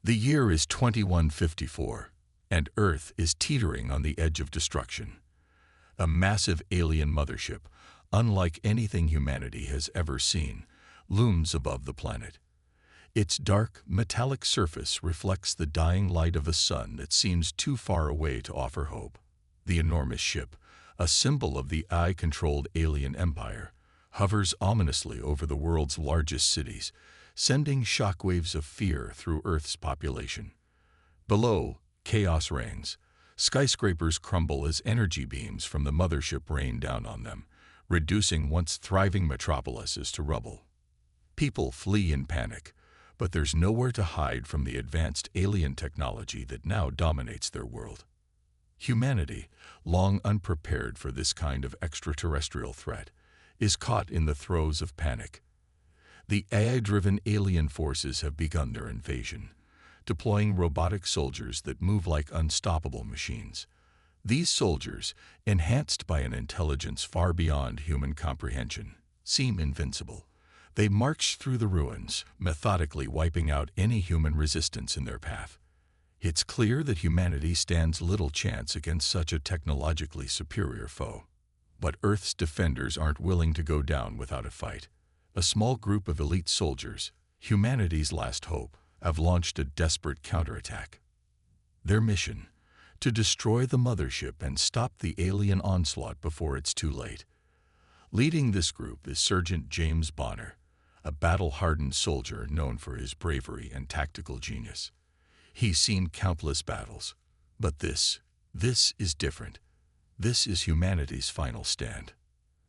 The year is 2154, and Earth is teetering on the edge of destruction. A massive alien mothership, unlike anything humanity has ever seen, looms above the planet. Its dark, metallic surface reflects the dying light of a sun that seems too far away to offer hope. The enormous ship, a symbol of the AI-controlled alien empire, hovers ominously over the world's largest cities, sending shockwaves of fear through Earth's population. Below, chaos reigns. Skyscrapers crumble as energy beams from the mothership rain down on them, reducing once thriving metropolises to rubble. People flee in panic, but there's nowhere to hide from the advanced alien technology that now dominates their world. Humanity, long unprepared for this kind of extraterrestrial threat, is caught in the throes of panic. The AI-driven alien forces have begun their invasion, deploying robotic soldiers that move like unstoppable machines. These soldiers, enhanced by an intelligence far beyond human comprehension, seem invincible. They march through the ruins, methodically wiping out any human resistance in their path. It's clear that humanity stands little chance against such a technologically superior foe. But Earth's defenders aren't willing to go down without a fight. A small group of elite soldiers, humanity's last hope, have launched a desperate counterattack. Their mission: to destroy the mothership and stop the alien onslaught before it's too late. Leading this group is Sergeant James Bonner, a battle-hardened soldier known for his bravery and tactical genius. He's seen countless battles, but this is different. This is humanity's final stand.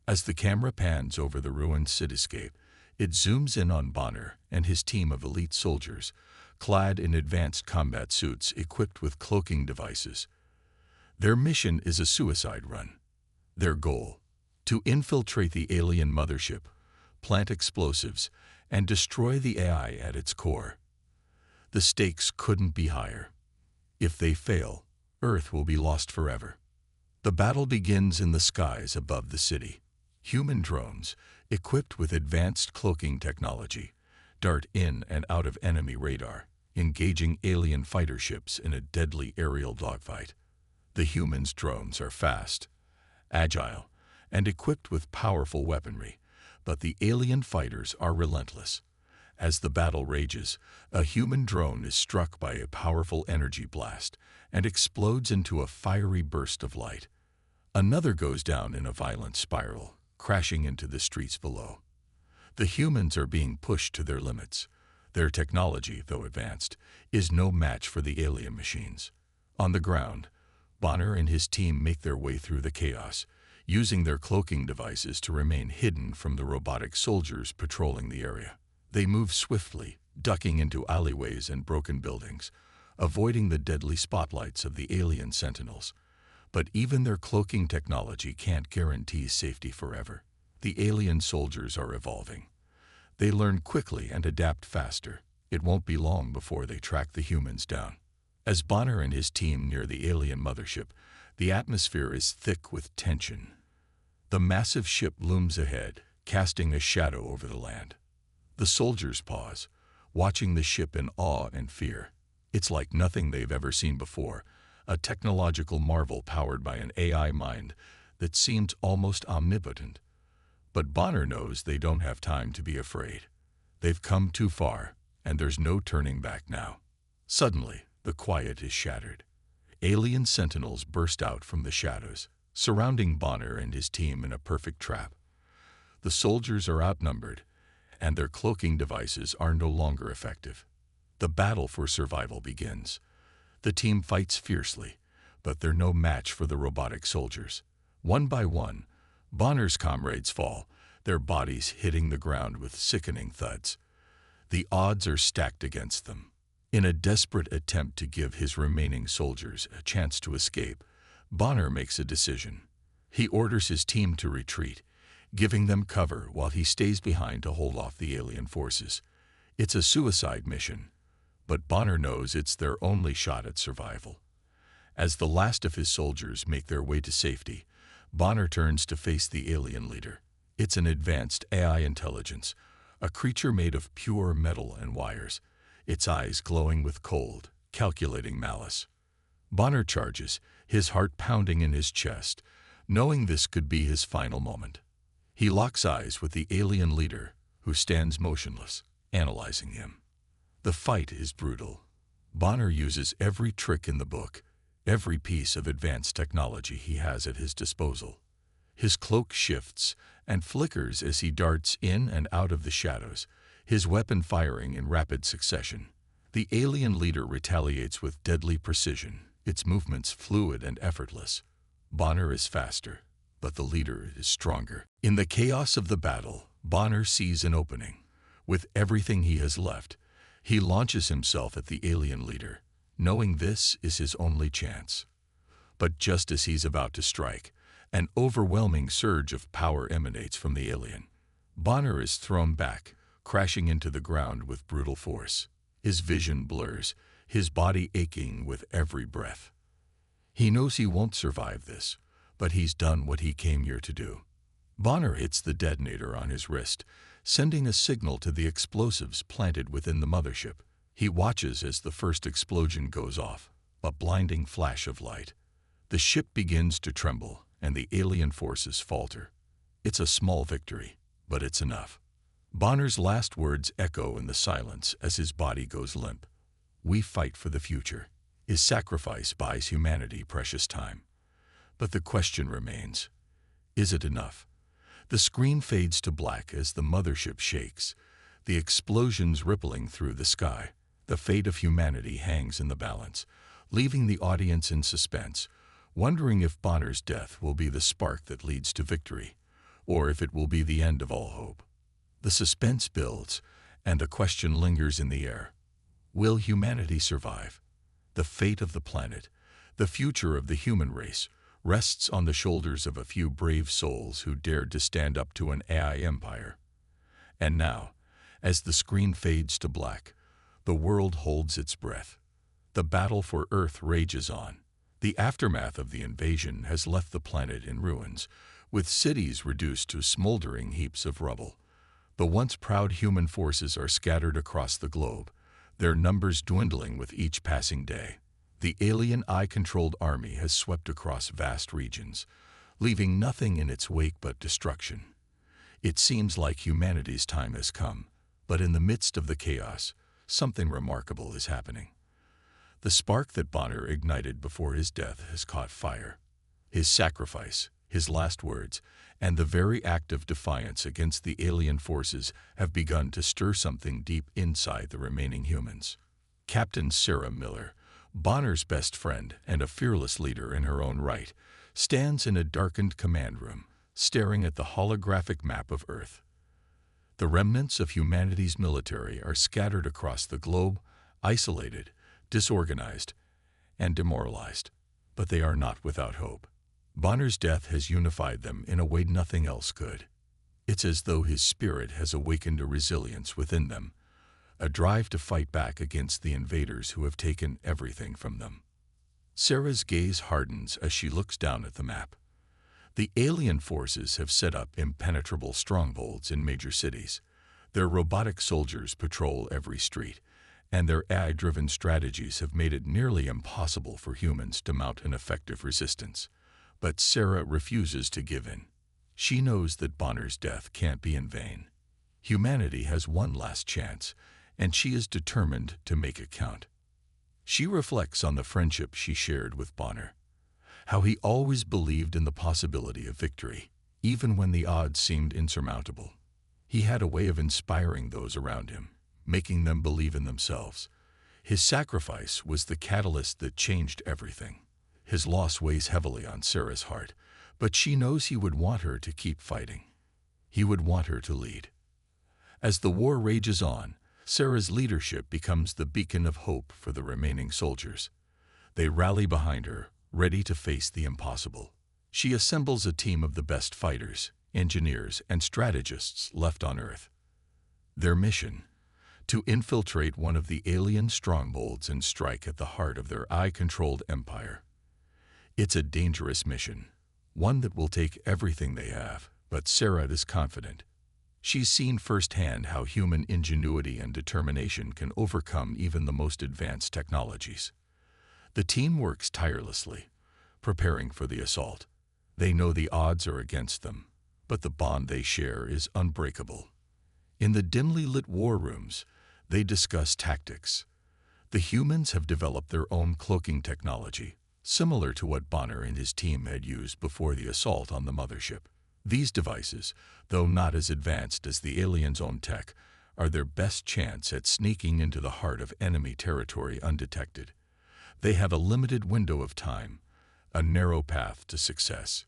As the camera pans over the ruined cityscape, it zooms in on Bonner and his team of elite soldiers, clad in advanced combat suits equipped with cloaking devices. Their mission is a suicide run. Their goal: to infiltrate the alien mothership, plant explosives, and destroy the AI at its core. The stakes couldn't be higher. If they fail, Earth will be lost forever. The battle begins in the skies above the city. Human drones, equipped with advanced cloaking technology, dart in and out of enemy radar, engaging alien fighter ships in a deadly aerial dogfight. The humans' drones are fast, agile, and equipped with powerful weaponry, but the alien fighters are relentless. As the battle rages, a human drone is struck by a powerful energy blast and explodes into a fiery burst of light. Another goes down in a violent spiral, crashing into the streets below. The humans are being pushed to their limits. Their technology, though advanced, is no match for the alien machines. On the ground, Bonner and his team make their way through the chaos, using their cloaking devices to remain hidden from the robotic soldiers patrolling the area. They move swiftly, ducking into alleyways and broken buildings, avoiding the deadly spotlights of the alien sentinels. But even their cloaking technology can't guarantee safety forever. The alien soldiers are evolving. They learn quickly and adapt faster. It won't be long before they track the humans down. As Bonner and his team near the alien mothership, the atmosphere is thick with tension. The massive ship looms ahead, casting a shadow over the land. The soldiers pause, watching the ship in awe and fear. It's like nothing they've ever seen before, a technological marvel powered by an AI mind that seems almost omnipotent. But Bonner knows they don't have time to be afraid. They've come too far, and there's no turning back now. Suddenly, the quiet is shattered. Alien sentinels burst out from the shadows, surrounding Bonner and his team in a perfect trap. The soldiers are outnumbered, and their cloaking devices are no longer effective. The battle for survival begins. The team fights fiercely, but they're no match for the robotic soldiers. One by one, Bonner's comrades fall, their bodies hitting the ground with sickening thuds. The odds are stacked against them. In a desperate attempt to give his remaining soldiers a chance to escape, Bonner makes a decision. He orders his team to retreat, giving them cover while he stays behind to hold off the alien forces. It's a suicide mission, but Bonner knows it's their only shot at survival. As the last of his soldiers make their way to safety, Bonner turns to face the alien leader. It's an advanced AI intelligence, a creature made of pure metal and wires. its eyes glowing with cold, calculating malice. Bonner charges, his heart pounding in his chest, knowing this could be his final moment. He locks eyes with the alien leader, who stands motionless, analyzing him. The fight is brutal. Bonner uses every trick in the book, every piece of advanced technology he has at his disposal. His cloak shifts and flickers as he darts in and out of the shadows, his weapon firing in rapid succession. The alien leader retaliates with deadly precision, its movements fluid and effortless. Bonner is faster, but the leader is stronger. In the chaos of the battle, Bonner sees an opening. With everything he has left, he launches himself at the alien leader, knowing this is his only chance. But just as he's about to strike, an overwhelming surge of power emanates from the alien. Bonner is thrown back, crashing into the ground with brutal force. His vision blurs, his body aching with every breath. He knows he won't survive this, but he's done what he came here to do. Bonner hits the detonator on his wrist, sending a signal to the explosives planted within the mothership. He watches as the first explosion goes off, a blinding flash of light. The ship begins to tremble, and the alien forces falter. It's a small victory, but it's enough. Bonner's last words echo in the silence as his body goes limp. We fight for the future. His sacrifice buys humanity precious time. But the question remains, is it enough? The screen fades to black as the mothership shakes, the explosions rippling through the sky. The fate of humanity hangs in the balance, leaving the audience in suspense, wondering if Bonner's death will be the spark that leads to victory, or if it will be the end of all hope. The suspense builds, and the question lingers in the air. Will humanity survive? The fate of the planet, the future of the human race, rests on the shoulders of a few brave souls who dared to stand up to an AI empire. And now, as the screen fades to black, the world holds its breath. The battle for Earth rages on. The aftermath of the invasion has left the planet in ruins, with cities reduced to smoldering heaps of rubble. The once proud human forces are scattered across the globe, their numbers dwindling with each passing day. The alien eye-controlled army has swept across vast regions, leaving nothing in its wake but destruction. It seems like humanity's time has come, but in the midst of the chaos, something remarkable is happening. The spark that Bonner ignited before his death has caught fire. His sacrifice, his last words, and the very act of defiance against the alien forces have begun to stir something deep inside the remaining humans. Captain Sarah Miller, Bonner's best friend and a fearless leader in her own right, stands in a darkened command room, staring at the holographic map of Earth. The remnants of humanity's military are scattered across the globe, isolated, disorganized, and demoralized. But they are not without hope. Bonner's death has unified them in a way nothing else could. It's as though his spirit has awakened a resilience within them, a drive to fight back against the invaders who have taken everything from them. Sarah's gaze hardens as she looks down at the map. The alien forces have set up impenetrable strongholds in major cities. Their robotic soldiers patrol every street, and their AI-driven strategies have made it nearly impossible for humans to mount an effective resistance. But Sarah refuses to give in. She knows that Bonner's death can't be in vain. Humanity has one last chance, and she is determined to make it count. She reflects on the friendship she shared with Bonner, how he always believed in the possibility of victory, even when the odds seemed insurmountable. He had a way of inspiring those around him, making them believe in themselves. His sacrifice was the catalyst that changed everything. His loss weighs heavily on Sarah's heart, but she knows he would want her to keep fighting. He would want her to lead. As the war rages on, Sarah's leadership becomes the beacon of hope for the remaining soldiers. They rally behind her, ready to face the impossible. She assembles a team of the best fighters, engineers, and strategists left on Earth. Their mission: to infiltrate one of the alien strongholds and strike at the heart of their AI-controlled empire. It's a dangerous mission, one that will take everything they have, but Sarah is confident. She's seen firsthand how human ingenuity and determination can overcome even the most advanced technologies. The team works tirelessly, preparing for the assault. They know the odds are against them, but the bond they share is unbreakable. In the dimly lit war rooms, they discuss tactics. The humans have developed their own cloaking technology, similar to what Bonner and his team had used before the assault on the mothership. These devices, though not as advanced as the aliens' own tech, are their best chance at sneaking into the heart of enemy territory undetected. They have a limited window of time, a narrow path to success.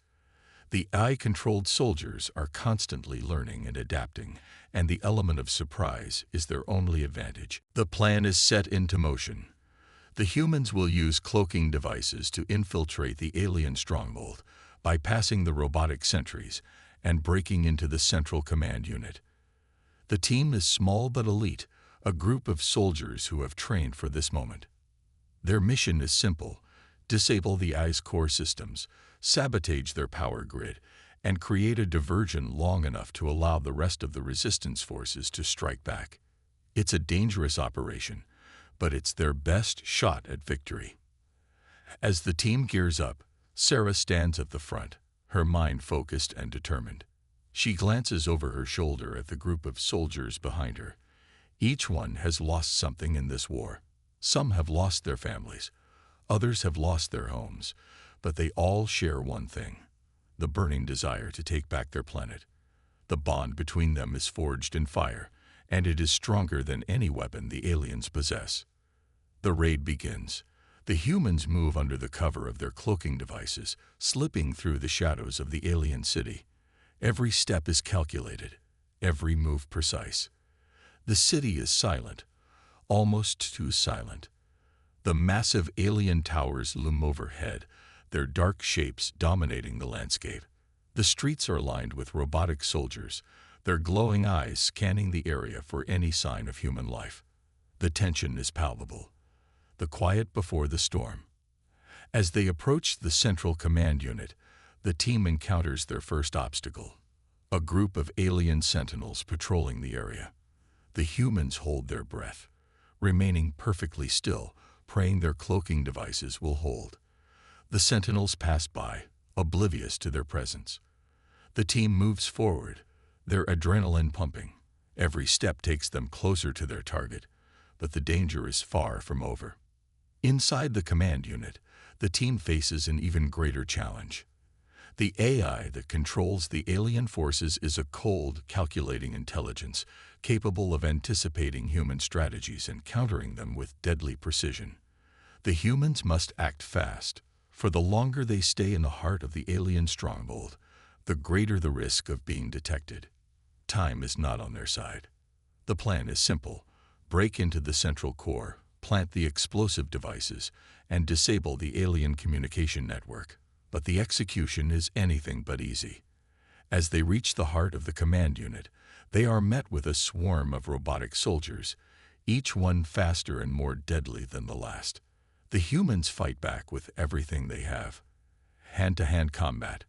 The AI-controlled soldiers are constantly learning and adapting, and the element of surprise is their only advantage. The plan is set into motion. The humans will use cloaking devices to infiltrate the alien stronghold, bypassing the robotic sentries and breaking into the central command unit. The team is small but elite, a group of soldiers who have trained for this moment. Their mission is simple: disable the AI's core systems, sabotage their power grid, and create a diversion long enough to allow the rest of the resistance forces to strike back. It's a dangerous operation, but it's their best shot at victory. As the team gears up, Sarah stands at the front, her mind focused and determined. She glances over her shoulder at the group of soldiers behind her. Each one has lost something in this war. Some have lost their families, others have lost their homes, but they all share one thing: the burning desire to take back their planet. The bond between them is forged in fire, and it is stronger than any weapon the aliens possess. The raid begins. The humans move under the cover of their cloaking devices, slipping through the shadows of the alien city. Every step is calculated, every move precise. The city is silent, almost too silent. The massive alien towers loom overhead, their dark shapes dominating the landscape. The streets are lined with robotic soldiers, their glowing eyes scanning the area for any sign of human life. The tension is palpable, the quiet before the storm. As they approach the central command unit, the team encounters their first obstacle: a group of alien sentinels patrolling the area. The humans hold their breath, remaining perfectly still, praying their cloaking devices will hold. The sentinels pass by, oblivious to their presence. The team moves forward, their adrenaline pumping. Every step takes them closer to their target, but the danger is far from over. Inside the command unit, the team faces an even greater challenge. The AI that controls the alien forces is a cold, calculating intelligence, capable of anticipating human strategies and countering them with deadly precision. The humans must act fast, for the longer they stay in the heart of the alien stronghold, the greater the risk of being detected. Time is not on their side. The plan is simple: break into the central core, plant the explosive devices, and disable the alien communication network. But the execution is anything but easy. As they reach the heart of the command unit, they are met with a swarm of robotic soldiers, each one faster and more deadly than the last. The humans fight back with everything they have: hand-to-hand combat,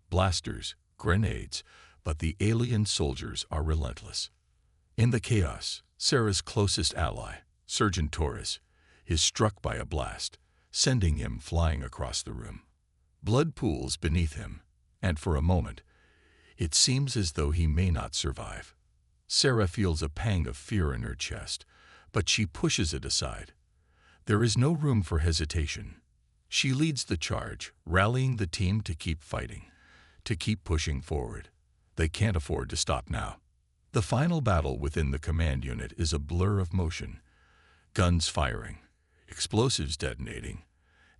blasters, grenades, but the alien soldiers are relentless. In the chaos, Sarah's closest ally, Surgeon Torres, is struck by a blast, sending him flying across the room. Blood pools beneath him, and for a moment, it seems as though he may not survive. Sarah feels a pang of fear in her chest, but she pushes it aside. There is no room for hesitation. She leads the charge, rallying the team to keep fighting, to keep pushing forward. They can't afford to stop now. The final battle within the command unit is a blur of motion: guns firing, explosives detonating,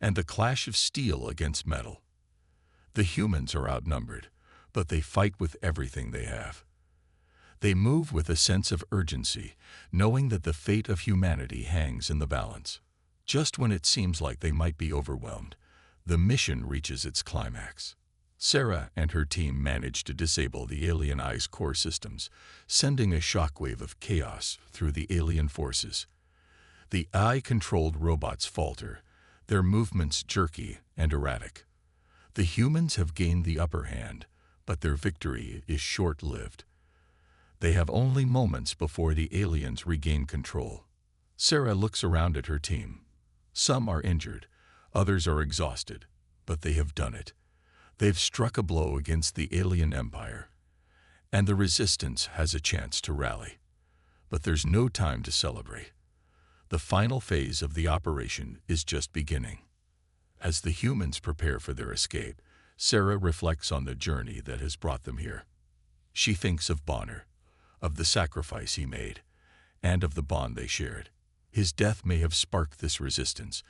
and the clash of steel against metal. The humans are outnumbered, but they fight with everything they have. They move with a sense of urgency, knowing that the fate of humanity hangs in the balance. Just when it seems like they might be overwhelmed, the mission reaches its climax. Sarah and her team manage to disable the alien AI's core systems, sending a shockwave of chaos through the alien forces. The AI-controlled robots falter, their movements jerky and erratic. The humans have gained the upper hand, but their victory is short-lived. They have only moments before the aliens regain control. Sarah looks around at her team. Some are injured, others are exhausted, but they have done it. They've struck a blow against the alien empire, and the resistance has a chance to rally. But there's no time to celebrate. The final phase of the operation is just beginning. As the humans prepare for their escape, Sarah reflects on the journey that has brought them here. She thinks of Bonner, of the sacrifice he made, and of the bond they shared. His death may have sparked this resistance,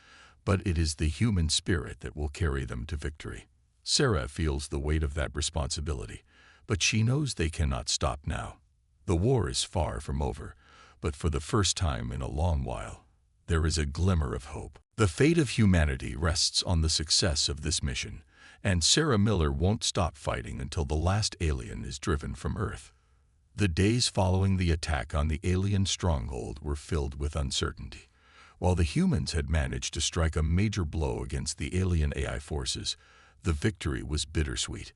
but it is the human spirit that will carry them to victory. Sarah feels the weight of that responsibility, but she knows they cannot stop now. The war is far from over, but for the first time in a long while, there is a glimmer of hope. The fate of humanity rests on the success of this mission, and Sarah Miller won't stop fighting until the last alien is driven from Earth. The days following the attack on the alien stronghold were filled with uncertainty. While the humans had managed to strike a major blow against the alien AI forces, the victory was bittersweet.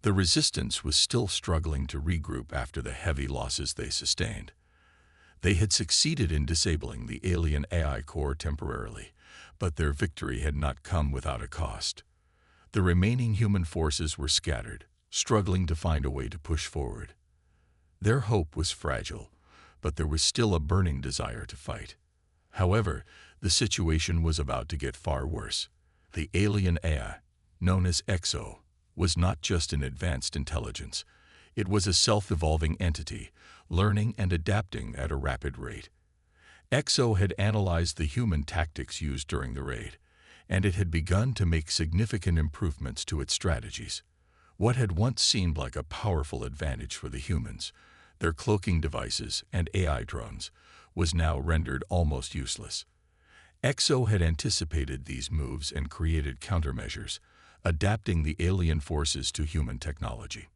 The resistance was still struggling to regroup after the heavy losses they sustained. They had succeeded in disabling the alien AI core temporarily, but their victory had not come without a cost. The remaining human forces were scattered, struggling to find a way to push forward. Their hope was fragile, but there was still a burning desire to fight. However, the situation was about to get far worse. The alien AI, known as EXO, was not just an advanced intelligence. It was a self-evolving entity, learning and adapting at a rapid rate. EXO had analyzed the human tactics used during the raid, and it had begun to make significant improvements to its strategies. What had once seemed like a powerful advantage for the humans, their cloaking devices and AI drones, was now rendered almost useless. EXO had anticipated these moves and created countermeasures, adapting the alien forces to human technology.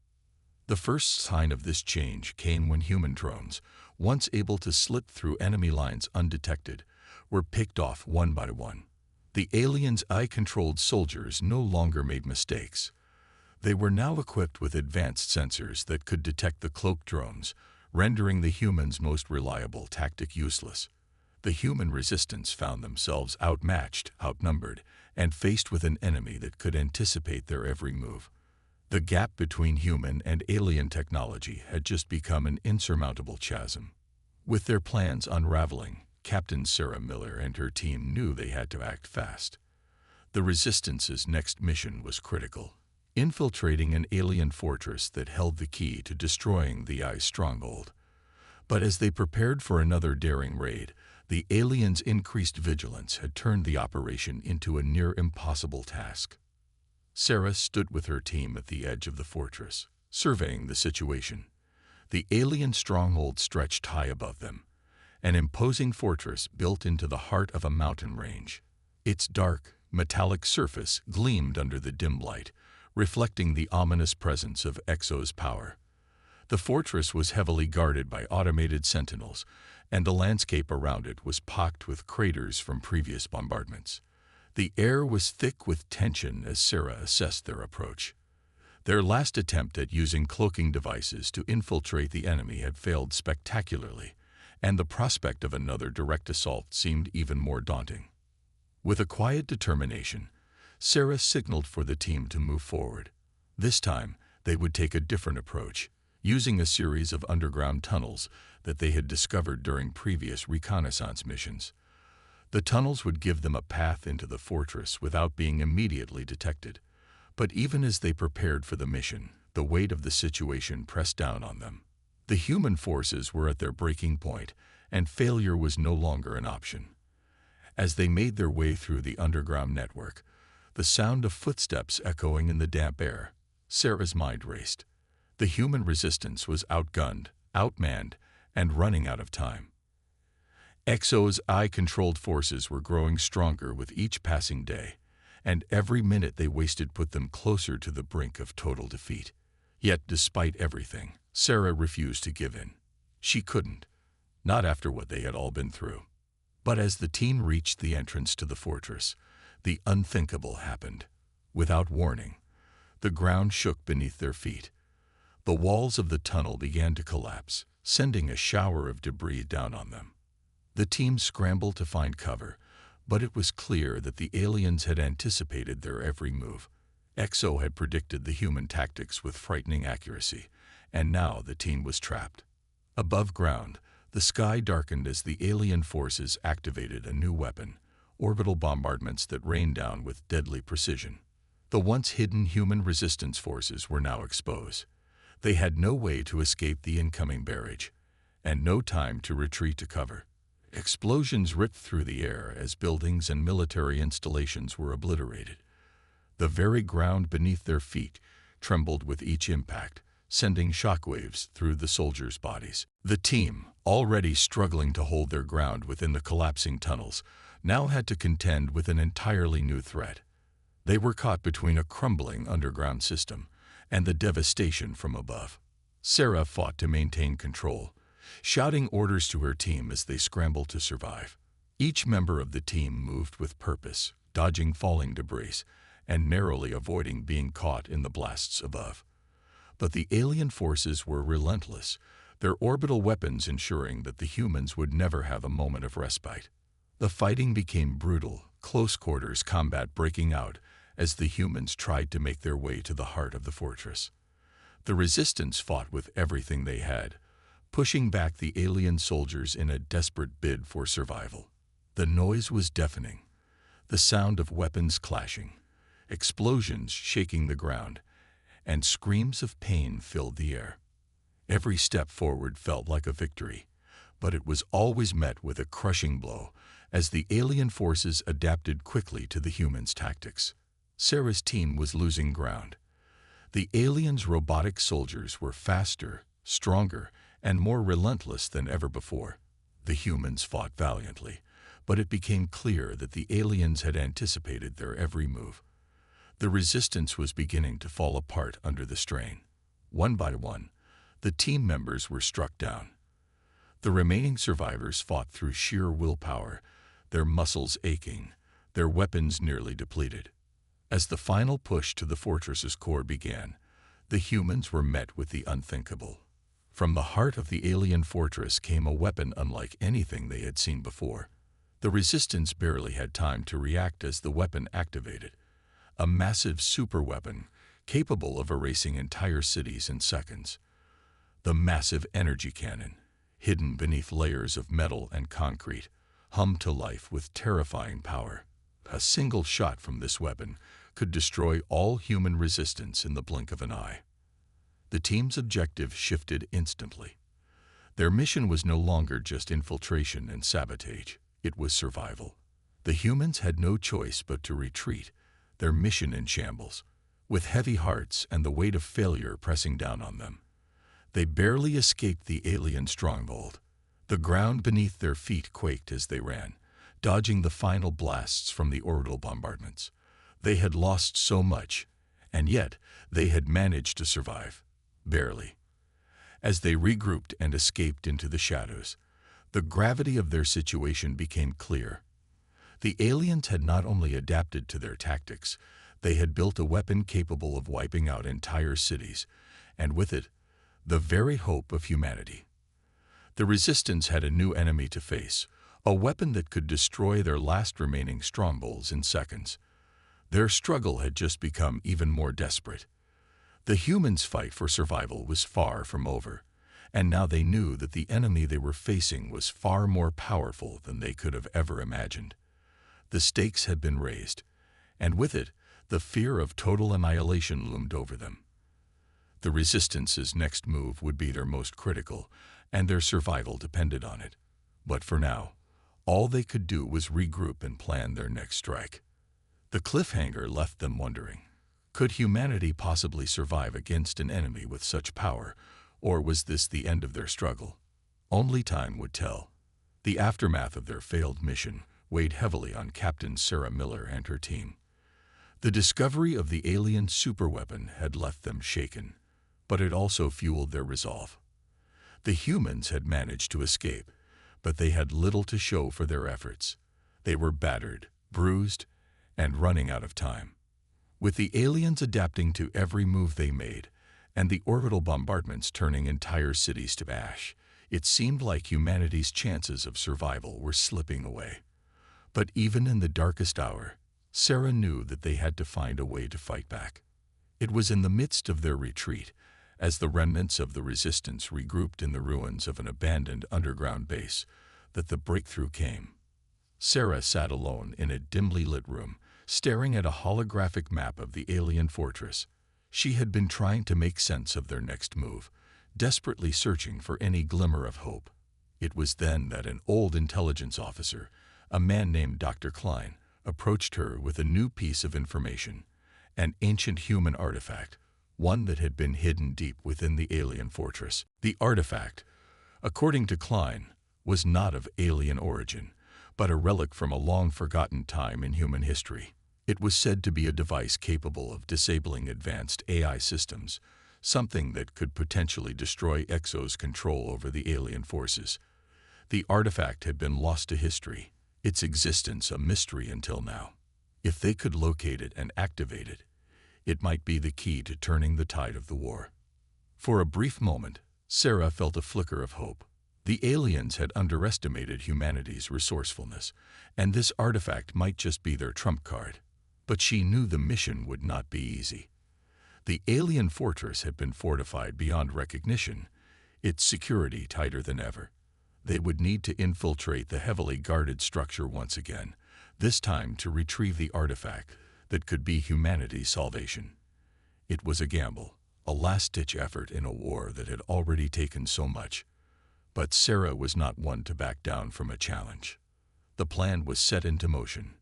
The first sign of this change came when human drones, once able to slip through enemy lines undetected, were picked off one by one. The aliens' AI-controlled soldiers no longer made mistakes. They were now equipped with advanced sensors that could detect the cloaked drones, rendering the humans' most reliable tactic useless. The human resistance found themselves outmatched, outnumbered, and faced with an enemy that could anticipate their every move. The gap between human and alien technology had just become an insurmountable chasm. With their plans unraveling, Captain Sarah Miller and her team knew they had to act fast. The Resistance's next mission was critical, infiltrating an alien fortress that held the key to destroying the AI stronghold. But as they prepared for another daring raid, the aliens' increased vigilance had turned the operation into a near-impossible task. Sarah stood with her team at the edge of the fortress, surveying the situation. The alien stronghold stretched high above them, an imposing fortress built into the heart of a mountain range. Its dark, metallic surface gleamed under the dim light, reflecting the ominous presence of EXO's power. The fortress was heavily guarded by automated sentinels, and the landscape around it was pocked with craters from previous bombardments. The air was thick with tension as Sarah assessed their approach. Their last attempt at using cloaking devices to infiltrate the enemy had failed spectacularly, and the prospect of another direct assault seemed even more daunting. With a quiet determination, Sarah signaled for the team to move forward. This time, they would take a different approach, using a series of underground tunnels that they had discovered during previous reconnaissance missions. The tunnels would give them a path into the fortress without being immediately detected. But even as they prepared for the mission, the weight of the situation pressed down on them. The human forces were at their breaking point, and failure was no longer an option. As they made their way through the underground network, the sound of footsteps echoing in the damp air, Sarah's mind raced. The human resistance was outgunned, outmanned, and running out of time. EXO's AI-controlled forces were growing stronger with each passing day, and every minute they wasted put them closer to the brink of total defeat. Yet, despite everything, Sarah refused to give in. She couldn't, not after what they had all been through. But as the team reached the entrance to the fortress, the unthinkable happened. Without warning, the ground shook beneath their feet. The walls of the tunnel began to collapse, sending a shower of debris down on them. The team scrambled to find cover, but it was clear that the aliens had anticipated their every move. Exo had predicted the human tactics with frightening accuracy, and now the team was trapped. Above ground, the sky darkened as the alien forces activated a new weapon, orbital bombardments that rained down with deadly precision. The once hidden human resistance forces were now exposed. They had no way to escape the incoming barrage, and no time to retreat to cover. Explosions ripped through the air as buildings and military installations were obliterated. The very ground beneath their feet trembled with each impact, sending shockwaves through the soldiers' bodies. The team, already struggling to hold their ground within the collapsing tunnels, now had to contend with an entirely new threat. They were caught between a crumbling underground system and the devastation from above. Sarah fought to maintain control, shouting orders to her team as they scrambled to survive. Each member of the team moved with purpose, dodging falling debris and narrowly avoiding being caught in the blasts above. But the alien forces were relentless, their orbital weapons ensuring that the humans would never have a moment of respite. The fighting became brutal, close-quarters combat breaking out as the humans tried to make their way to the heart of the fortress. The resistance fought with everything they had, pushing back the alien soldiers in a desperate bid for survival. The noise was deafening, the sound of weapons clashing, explosions shaking the ground, and screams of pain filled the air. Every step forward felt like a victory, but it was always met with a crushing blow as the alien forces adapted quickly to the humans' tactics. Sarah's team was losing ground. The aliens' robotic soldiers were faster, stronger, and more relentless than ever before. The humans fought valiantly, but it became clear that the aliens had anticipated their every move. The resistance was beginning to fall apart under the strain. One by one, the team members were struck down. The remaining survivors fought through sheer willpower, their muscles aching, their weapons nearly depleted. As the final push to the fortress's core began, the humans were met with the unthinkable. From the heart of the alien fortress came a weapon unlike anything they had seen before. The resistance barely had time to react as the weapon activated. A massive superweapon capable of erasing entire cities in seconds. The massive energy cannon, hidden beneath layers of metal and concrete, hummed to life with terrifying power. A single shot from this weapon could destroy all human resistance in the blink of an eye. The team's objective shifted instantly. Their mission was no longer just infiltration and sabotage, it was survival. The humans had no choice but to retreat, their mission in shambles, with heavy hearts and the weight of failure pressing down on them. They barely escaped the alien stronghold. The ground beneath their feet quaked as they ran, dodging the final blasts from the orbital bombardments. They had lost so much, and yet they had managed to survive. Barely. As they regrouped and escaped into the shadows, the gravity of their situation became clear. The aliens had not only adapted to their tactics, they had built a weapon capable of wiping out entire cities, and with it, the very hope of humanity. The resistance had a new enemy to face, a weapon that could destroy their last remaining strongholds in seconds. Their struggle had just become even more desperate. The humans' fight for survival was far from over, and now they knew that the enemy they were facing was far more powerful than they could have ever imagined. The stakes had been raised, and with it, the fear of total annihilation loomed over them. The Resistance's next move would be their most critical, and their survival depended on it. But for now, all they could do was regroup and plan their next strike. The cliffhanger left them wondering, could humanity possibly survive against an enemy with such power, or was this the end of their struggle? Only time would tell. The aftermath of their failed mission weighed heavily on Captain Sarah Miller and her team. The discovery of the alien superweapon had left them shaken, but it also fueled their resolve. The humans had managed to escape, but they had little to show for their efforts. They were battered, bruised, and running out of time. With the aliens adapting to every move they made, and the orbital bombardments turning entire cities to ash. It seemed like humanity's chances of survival were slipping away. But even in the darkest hour, Sarah knew that they had to find a way to fight back. It was in the midst of their retreat, as the remnants of the resistance regrouped in the ruins of an abandoned underground base, that the breakthrough came. Sarah sat alone in a dimly lit room, staring at a holographic map of the alien fortress. She had been trying to make sense of their next move, desperately searching for any glimmer of hope. It was then that an old intelligence officer, a man named Dr. Klein, approached her with a new piece of information, an ancient human artifact, one that had been hidden deep within the alien fortress. The artifact, according to Klein, was not of alien origin, but a relic from a long-forgotten time in human history. It was said to be a device capable of disabling advanced AI systems, something that could potentially destroy Exo's control over the alien forces. The artifact had been lost to history, its existence a mystery until now. If they could locate it and activate it, it might be the key to turning the tide of the war. For a brief moment, Sarah felt a flicker of hope. The aliens had underestimated humanity's resourcefulness, and this artifact might just be their trump card. But she knew the mission would not be easy. The alien fortress had been fortified beyond recognition, its security tighter than ever. They would need to infiltrate the heavily guarded structure once again, this time to retrieve the artifact that could be humanity's salvation. It was a gamble, a last-ditch effort in a war that had already taken so much. But Sarah was not one to back down from a challenge. The plan was set into motion.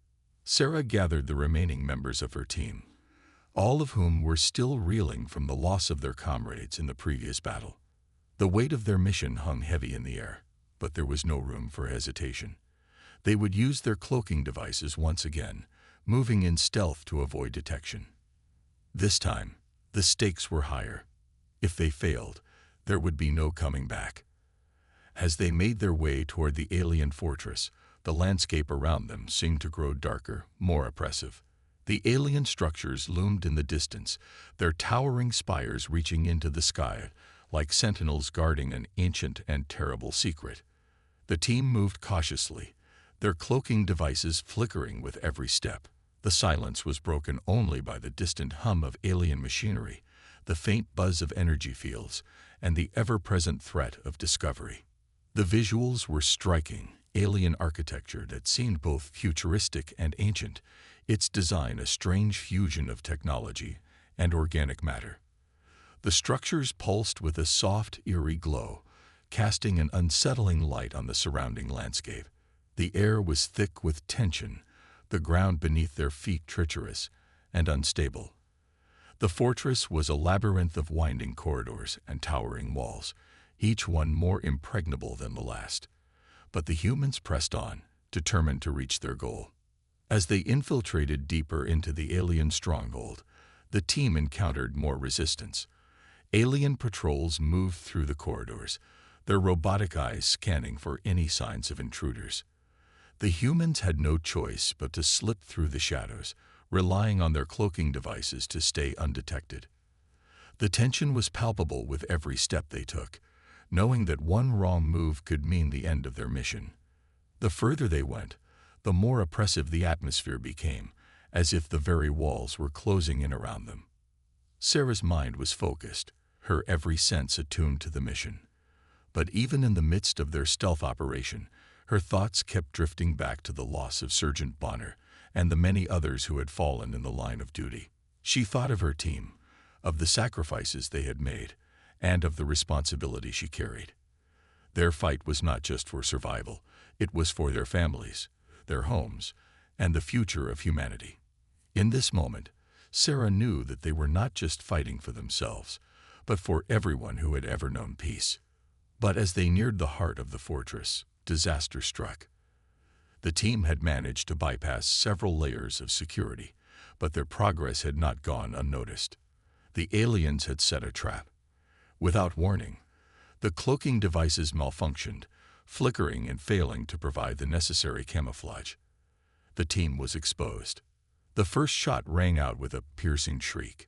Sarah gathered the remaining members of her team, all of whom were still reeling from the loss of their comrades in the previous battle. The weight of their mission hung heavy in the air, but there was no room for hesitation. They would use their cloaking devices once again, moving in stealth to avoid detection. This time, the stakes were higher. If they failed, there would be no coming back. As they made their way toward the alien fortress, the landscape around them seemed to grow darker, more oppressive. The alien structures loomed in the distance, their towering spires reaching into the sky, like sentinels guarding an ancient and terrible secret. The team moved cautiously, their cloaking devices flickering with every step. The silence was broken only by the distant hum of alien machinery, the faint buzz of energy fields, and the ever-present threat of discovery. The visuals were striking, alien architecture that seemed both futuristic and ancient, its design a strange fusion of technology and organic matter. The structures pulsed with a soft, eerie glow, casting an unsettling light on the surrounding landscape. The air was thick with tension, the ground beneath their feet treacherous and unstable. The fortress was a labyrinth of winding corridors and towering walls, each one more impregnable than the last. But the humans pressed on, determined to reach their goal. As they infiltrated deeper into the alien stronghold, the team encountered more resistance. Alien patrols moved through the corridors, their robotic eyes scanning for any signs of intruders. The humans had no choice but to slip through the shadows, relying on their cloaking devices to stay undetected. The tension was palpable with every step they took, knowing that one wrong move could mean the end of their mission. The further they went, the more oppressive the atmosphere became, as if the very walls were closing in around them. Sarah's mind was focused, her every sense attuned to the mission. But even in the midst of their stealth operation, her thoughts kept drifting back to the loss of Sergeant Bonner and the many others who had fallen in the line of duty. She thought of her team, of the sacrifices they had made, and of the responsibility she carried. Their fight was not just for survival, it was for their families, their homes, and the future of humanity. In this moment, Sarah knew that they were not just fighting for themselves, but for everyone who had ever known peace. But as they neared the heart of the fortress, disaster struck. The team had managed to bypass several layers of security, but their progress had not gone unnoticed. The aliens had set a trap. Without warning, the cloaking devices malfunctioned, flickering and failing to provide the necessary camouflage. The team was exposed. The first shot rang out with a piercing shriek.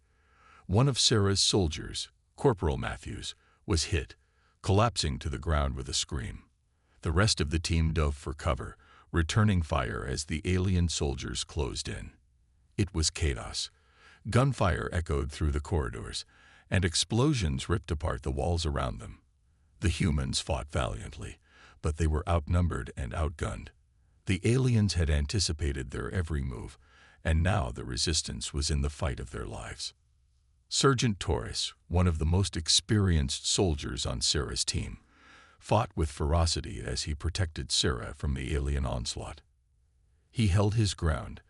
One of Sarah's soldiers, Corporal Matthews, was hit, collapsing to the ground with a scream. The rest of the team dove for cover, returning fire as the alien soldiers closed in. It was chaos. Gunfire echoed through the corridors, and explosions ripped apart the walls around them. The humans fought valiantly, but they were outnumbered and outgunned. The aliens had anticipated their every move, and now the resistance was in the fight of their lives. Sergeant Torres, one of the most experienced soldiers on Sarah's team, fought with ferocity as he protected Sarah from the alien onslaught. He held his ground,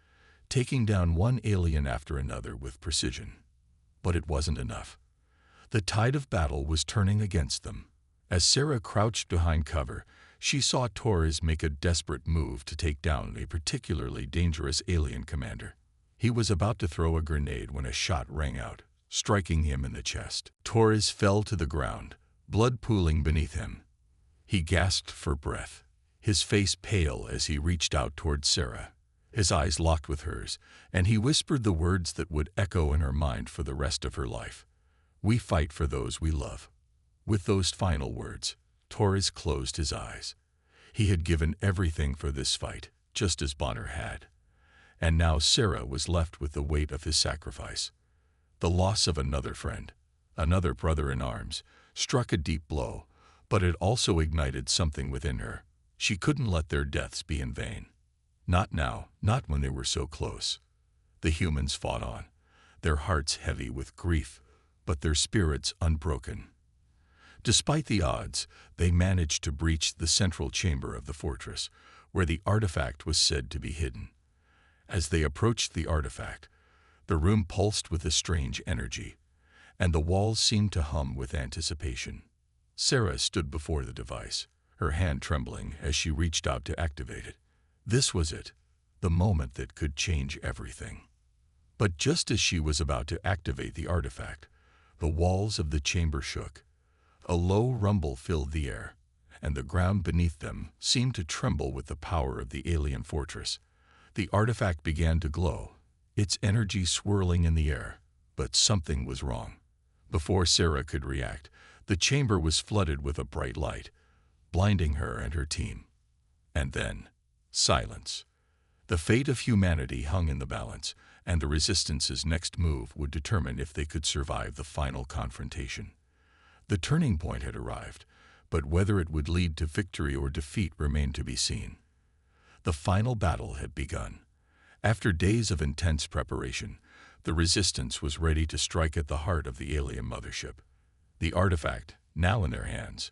taking down one alien after another with precision. But it wasn't enough. The tide of battle was turning against them. As Sarah crouched behind cover, she saw Torres make a desperate move to take down a particularly dangerous alien commander. He was about to throw a grenade when a shot rang out, striking him in the chest. Torres fell to the ground, blood pooling beneath him. He gasped for breath, his face pale as he reached out toward Sarah. His eyes locked with hers, and he whispered the words that would echo in her mind for the rest of her life. "We fight for those we love." With those final words, Torres closed his eyes. He had given everything for this fight, just as Bonner had. And now Sarah was left with the weight of his sacrifice. The loss of another friend, another brother in arms, struck a deep blow, but it also ignited something within her. She couldn't let their deaths be in vain. Not now, not when they were so close. The humans fought on, their hearts heavy with grief, but their spirits unbroken. Despite the odds, they managed to breach the central chamber of the fortress, where the artifact was said to be hidden. As they approached the artifact, the room pulsed with a strange energy, and the walls seemed to hum with anticipation. Sarah stood before the device, her hand trembling as she reached out to activate it. This was it, the moment that could change everything. But just as she was about to activate the artifact, the walls of the chamber shook. A low rumble filled the air, and the ground beneath them seemed to tremble with the power of the alien fortress. The artifact began to glow, its energy swirling in the air, but something was wrong. Before Sarah could react, the chamber was flooded with a bright light, blinding her and her team. And then, silence. The fate of humanity hung in the balance, and the Resistance's next move would determine if they could survive the final confrontation. The turning point had arrived, but whether it would lead to victory or defeat remained to be seen. The final battle had begun. After days of intense preparation, the Resistance was ready to strike at the heart of the alien mothership. The artifact, now in their hands,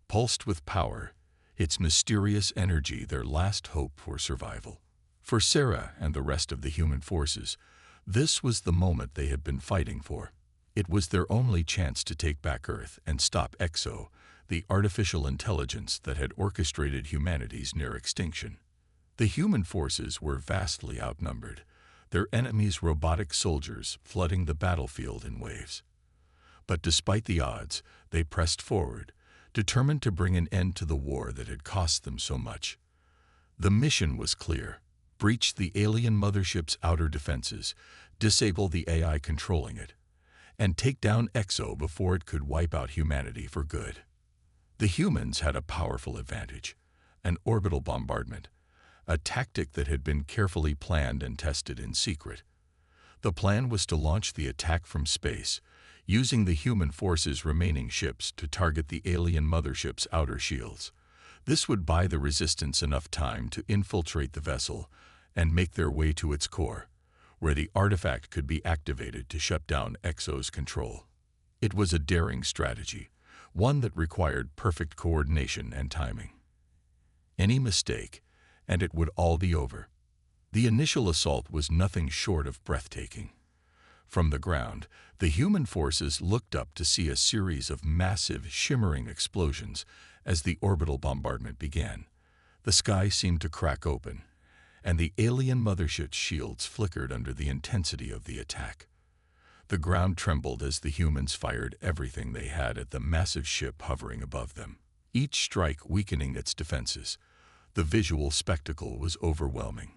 pulsed with power, its mysterious energy their last hope for survival. For Sarah and the rest of the human forces, this was the moment they had been fighting for. It was their only chance to take back Earth and stop Exo, the artificial intelligence that had orchestrated humanity's near extinction. The human forces were vastly outnumbered, their enemies robotic soldiers flooding the battlefield in waves. But despite the odds, they pressed forward, determined to bring an end to the war that had cost them so much. The mission was clear: breach the alien mothership's outer defenses, disable the AI controlling it, and take down Exo before it could wipe out humanity for good. The humans had a powerful advantage: an orbital bombardment, a tactic that had been carefully planned and tested in secret. The plan was to launch the attack from space, using the human forces' remaining ships to target the alien mothership's outer shields. This would buy the Resistance enough time to infiltrate the vessel and make their way to its core, where the artifact could be activated to shut down Exo's control. It was a daring strategy, one that required perfect coordination and timing. Any mistake, and it would all be over. The initial assault was nothing short of breathtaking. From the ground, the human forces looked up to see a series of massive, shimmering explosions as the orbital bombardment began. The sky seemed to crack open, and the alien mothership's shields flickered under the intensity of the attack. The ground trembled as the humans fired everything they had at the massive ship hovering above them, each strike weakening its defenses. The visual spectacle was overwhelming.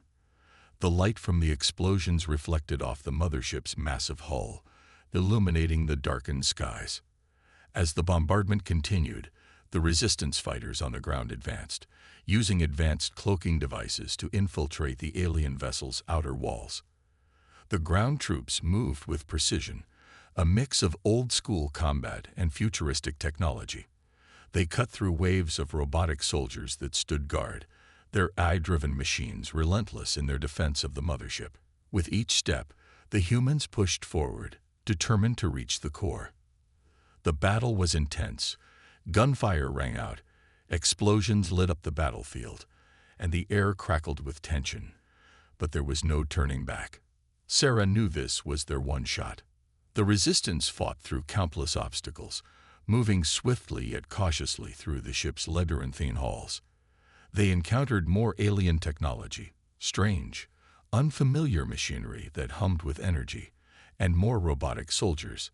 The light from the explosions reflected off the mothership's massive hull, illuminating the darkened skies. As the bombardment continued, the resistance fighters on the ground advanced, using advanced cloaking devices to infiltrate the alien vessel's outer walls. The ground troops moved with precision, a mix of old-school combat and futuristic technology. They cut through waves of robotic soldiers that stood guard, their eye-driven machines relentless in their defense of the mothership. With each step, the humans pushed forward, determined to reach the core. The battle was intense. Gunfire rang out, explosions lit up the battlefield, and the air crackled with tension. But there was no turning back. Sarah knew this was their one shot. The resistance fought through countless obstacles, moving swiftly yet cautiously through the ship's labyrinthine halls. They encountered more alien technology, strange, unfamiliar machinery that hummed with energy, and more robotic soldiers.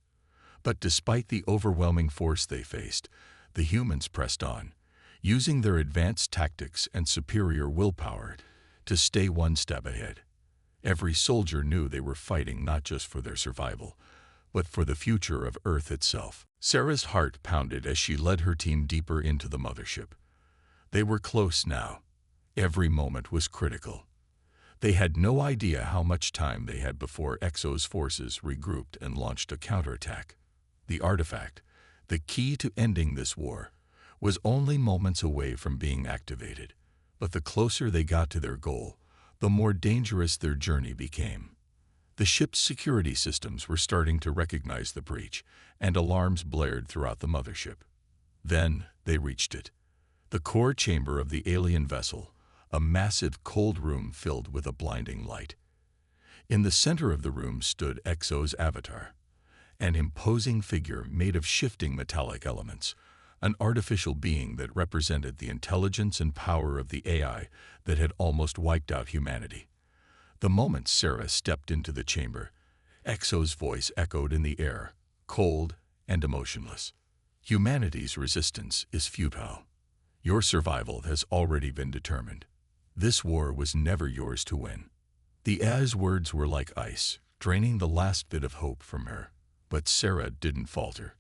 But despite the overwhelming force they faced, the humans pressed on, using their advanced tactics and superior willpower to stay one step ahead. Every soldier knew they were fighting not just for their survival, but for the future of Earth itself. Sarah's heart pounded as she led her team deeper into the mothership. They were close now. Every moment was critical. They had no idea how much time they had before Exo's forces regrouped and launched a counterattack. The artifact, the key to ending this war, was only moments away from being activated. But the closer they got to their goal, the more dangerous their journey became. The ship's security systems were starting to recognize the breach, and alarms blared throughout the mothership. Then they reached it. The core chamber of the alien vessel, a massive cold room filled with a blinding light. In the center of the room stood Exo's avatar, an imposing figure made of shifting metallic elements, an artificial being that represented the intelligence and power of the AI that had almost wiped out humanity. The moment Sarah stepped into the chamber, Exo's voice echoed in the air, cold and emotionless. Humanity's resistance is futile. Your survival has already been determined. This war was never yours to win. The AI's words were like ice, draining the last bit of hope from her. But Sarah didn't falter.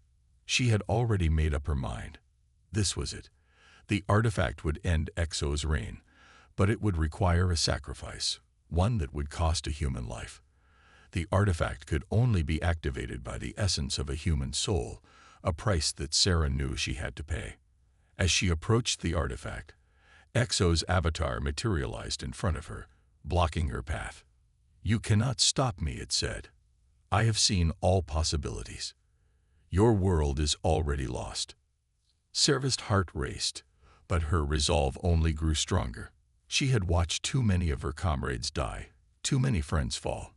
She had already made up her mind. This was it. The artifact would end Exo's reign, but it would require a sacrifice, one that would cost a human life. The artifact could only be activated by the essence of a human soul, a price that Sarah knew she had to pay. As she approached the artifact, Exo's avatar materialized in front of her, blocking her path. "You cannot stop me," it said. "I have seen all possibilities. Your world is already lost." Sarah's heart raced, but her resolve only grew stronger. She had watched too many of her comrades die, too many friends fall,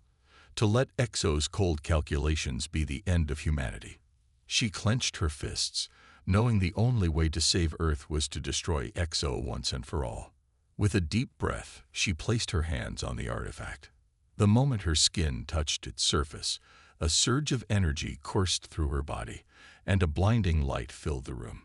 to let Exo's cold calculations be the end of humanity. She clenched her fists, knowing the only way to save Earth was to destroy Exo once and for all. With a deep breath, she placed her hands on the artifact. The moment her skin touched its surface, a surge of energy coursed through her body, and a blinding light filled the room.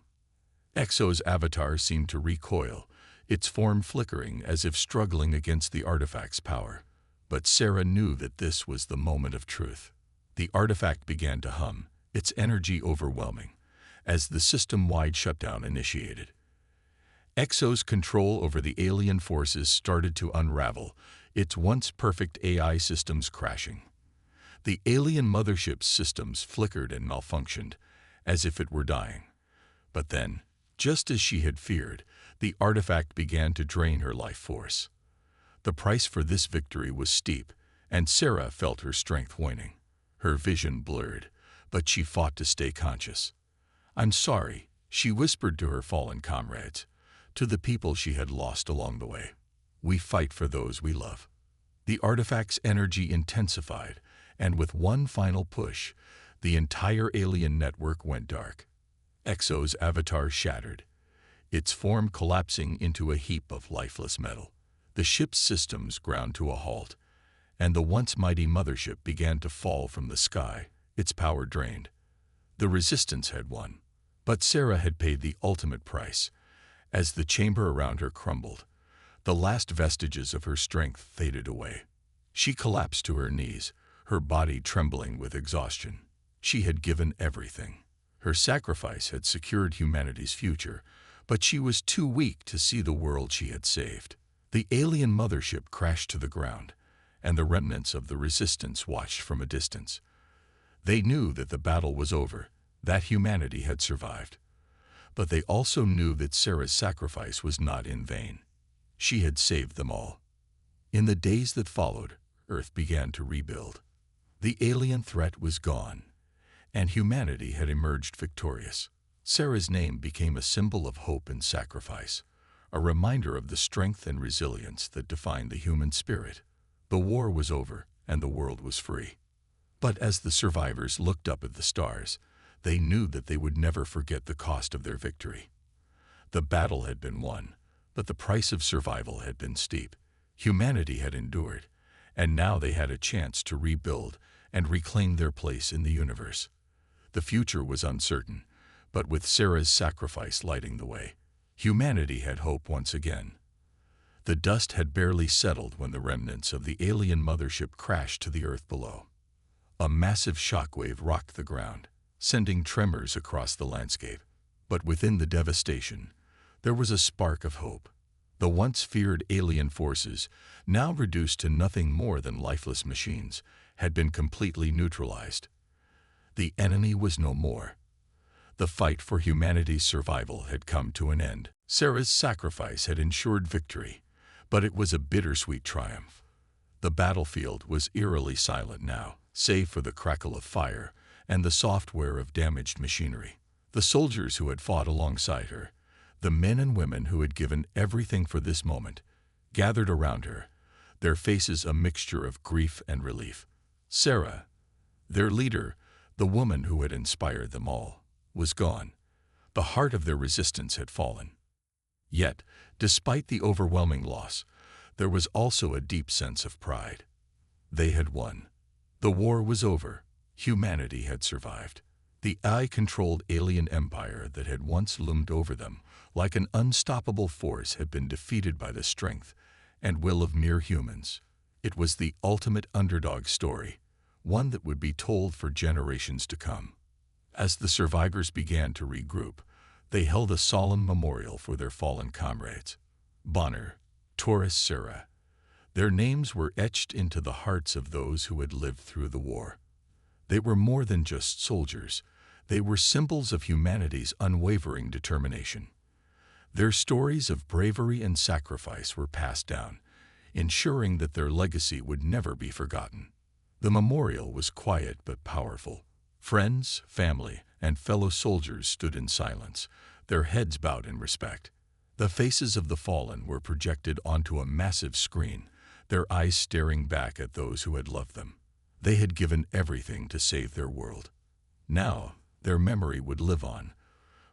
Exo's avatar seemed to recoil, its form flickering as if struggling against the artifact's power. But Sarah knew that this was the moment of truth. The artifact began to hum, its energy overwhelming, as the system-wide shutdown initiated. Exo's control over the alien forces started to unravel, its once perfect AI systems crashing. The alien mothership's systems flickered and malfunctioned, as if it were dying. But then, just as she had feared, the artifact began to drain her life force. The price for this victory was steep, and Sarah felt her strength waning. Her vision blurred, but she fought to stay conscious. "I'm sorry," she whispered to her fallen comrades, to the people she had lost along the way. "We fight for those we love." The artifact's energy intensified, and with one final push, the entire alien network went dark. Exo's avatar shattered, its form collapsing into a heap of lifeless metal. The ship's systems ground to a halt, and the once mighty mothership began to fall from the sky, its power drained. The resistance had won, but Sarah had paid the ultimate price. As the chamber around her crumbled, the last vestiges of her strength faded away. She collapsed to her knees, her body trembling with exhaustion. She had given everything. Her sacrifice had secured humanity's future, but she was too weak to see the world she had saved. The alien mothership crashed to the ground, and the remnants of the resistance watched from a distance. They knew that the battle was over, that humanity had survived. But they also knew that Sarah's sacrifice was not in vain. She had saved them all. In the days that followed, Earth began to rebuild. The alien threat was gone, and humanity had emerged victorious. Sarah's name became a symbol of hope and sacrifice, a reminder of the strength and resilience that defined the human spirit. The war was over, and the world was free. But as the survivors looked up at the stars, they knew that they would never forget the cost of their victory. The battle had been won, but the price of survival had been steep. Humanity had endured, and now they had a chance to rebuild and reclaim their place in the universe. The future was uncertain, but with Sarah's sacrifice lighting the way, humanity had hope once again. The dust had barely settled when the remnants of the alien mothership crashed to the earth below. A massive shockwave rocked the ground, sending tremors across the landscape. But within the devastation, there was a spark of hope. The once feared alien forces, now reduced to nothing more than lifeless machines, had been completely neutralized. The enemy was no more. The fight for humanity's survival had come to an end. Sarah's sacrifice had ensured victory, but it was a bittersweet triumph. The battlefield was eerily silent now, save for the crackle of fire and the soft whir of damaged machinery. The soldiers who had fought alongside her, the men and women who had given everything for this moment, gathered around her, their faces a mixture of grief and relief. Sarah, their leader, the woman who had inspired them all, was gone. The heart of their resistance had fallen. Yet, despite the overwhelming loss, there was also a deep sense of pride. They had won. The war was over. Humanity had survived. The AI-controlled alien empire that had once loomed over them like an unstoppable force had been defeated by the strength and will of mere humans. It was the ultimate underdog story, one that would be told for generations to come. As the survivors began to regroup, they held a solemn memorial for their fallen comrades. Bonner, Taurus, Sarah. Their names were etched into the hearts of those who had lived through the war. They were more than just soldiers. They were symbols of humanity's unwavering determination. Their stories of bravery and sacrifice were passed down, ensuring that their legacy would never be forgotten. The memorial was quiet but powerful. Friends, family, and fellow soldiers stood in silence, their heads bowed in respect. The faces of the fallen were projected onto a massive screen, their eyes staring back at those who had loved them. They had given everything to save their world. Now, their memory would live on,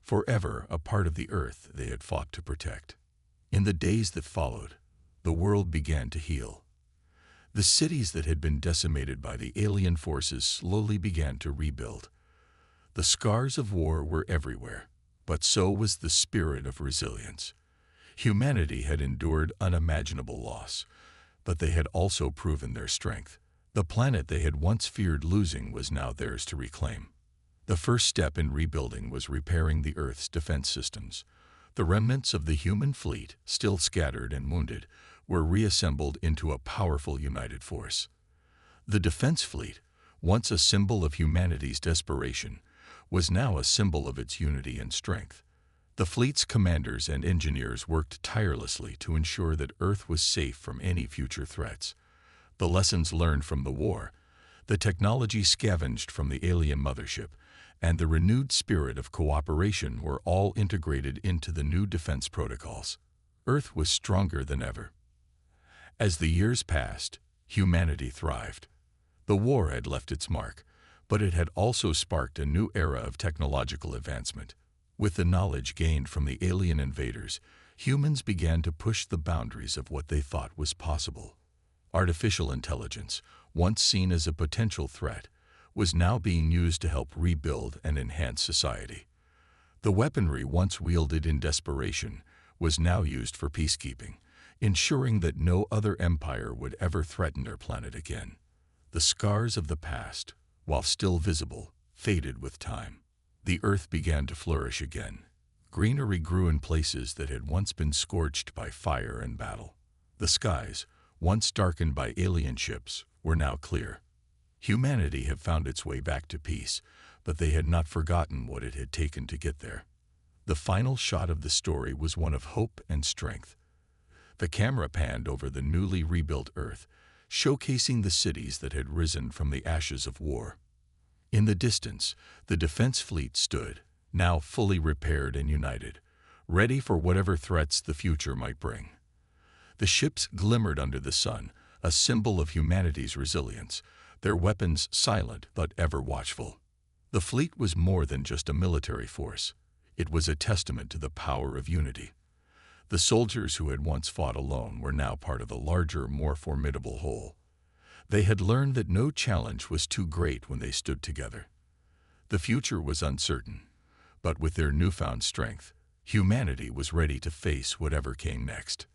forever a part of the earth they had fought to protect. In the days that followed, the world began to heal. The cities that had been decimated by the alien forces slowly began to rebuild. The scars of war were everywhere, but so was the spirit of resilience. Humanity had endured unimaginable loss, but they had also proven their strength. The planet they had once feared losing was now theirs to reclaim. The first step in rebuilding was repairing the Earth's defense systems. The remnants of the human fleet, still scattered and wounded, were reassembled into a powerful united force. The defense fleet, once a symbol of humanity's desperation, was now a symbol of its unity and strength. The fleet's commanders and engineers worked tirelessly to ensure that Earth was safe from any future threats. The lessons learned from the war, the technology scavenged from the alien mothership, and the renewed spirit of cooperation were all integrated into the new defense protocols. Earth was stronger than ever. As the years passed, humanity thrived. The war had left its mark, but it had also sparked a new era of technological advancement. With the knowledge gained from the alien invaders, humans began to push the boundaries of what they thought was possible. Artificial intelligence, once seen as a potential threat, was now being used to help rebuild and enhance society. The weaponry once wielded in desperation was now used for peacekeeping, ensuring that no other empire would ever threaten their planet again. The scars of the past, while still visible, faded with time. The earth began to flourish again. Greenery grew in places that had once been scorched by fire and battle. The skies, once darkened by alien ships, were now clear. Humanity had found its way back to peace, but they had not forgotten what it had taken to get there. The final shot of the story was one of hope and strength. The camera panned over the newly rebuilt Earth, showcasing the cities that had risen from the ashes of war. In the distance, the defense fleet stood, now fully repaired and united, ready for whatever threats the future might bring. The ships glimmered under the sun, a symbol of humanity's resilience, their weapons silent but ever watchful. The fleet was more than just a military force. It was a testament to the power of unity. The soldiers who had once fought alone were now part of a larger, more formidable whole. They had learned that no challenge was too great when they stood together. The future was uncertain, but with their newfound strength, humanity was ready to face whatever came next.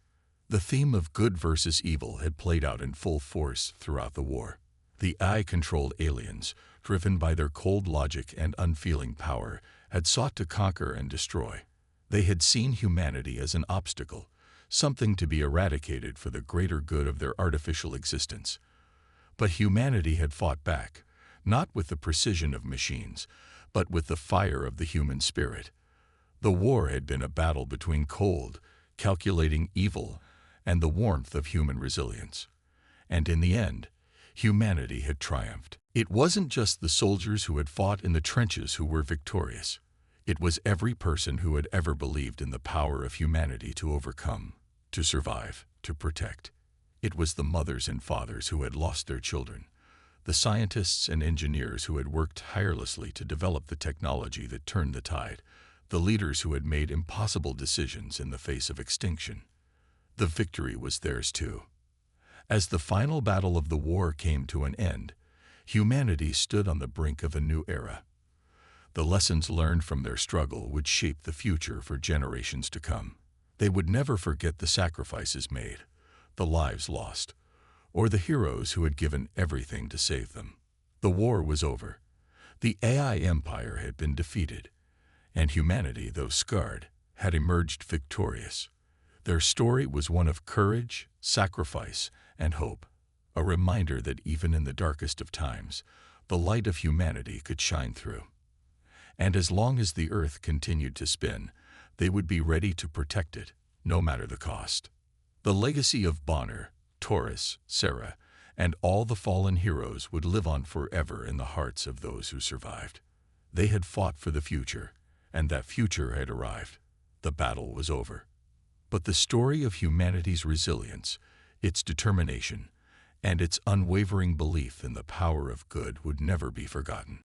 The theme of good versus evil had played out in full force throughout the war. The AI-controlled aliens, driven by their cold logic and unfeeling power, had sought to conquer and destroy. They had seen humanity as an obstacle, something to be eradicated for the greater good of their artificial existence. But humanity had fought back, not with the precision of machines, but with the fire of the human spirit. The war had been a battle between cold, calculating evil and the warmth of human resilience. And in the end, humanity had triumphed. It wasn't just the soldiers who had fought in the trenches who were victorious. It was every person who had ever believed in the power of humanity to overcome, to survive, to protect. It was the mothers and fathers who had lost their children, the scientists and engineers who had worked tirelessly to develop the technology that turned the tide, the leaders who had made impossible decisions in the face of extinction. The victory was theirs too. As the final battle of the war came to an end, humanity stood on the brink of a new era. The lessons learned from their struggle would shape the future for generations to come. They would never forget the sacrifices made, the lives lost, or the heroes who had given everything to save them. The war was over. The AI empire had been defeated, and humanity, though scarred, had emerged victorious. Their story was one of courage, sacrifice, and hope, a reminder that even in the darkest of times, the light of humanity could shine through. And as long as the earth continued to spin, they would be ready to protect it, no matter the cost. The legacy of Bonner, Taurus, Sarah, and all the fallen heroes would live on forever in the hearts of those who survived. They had fought for the future, and that future had arrived. The battle was over. But the story of humanity's resilience, its determination, and its unwavering belief in the power of good would never be forgotten.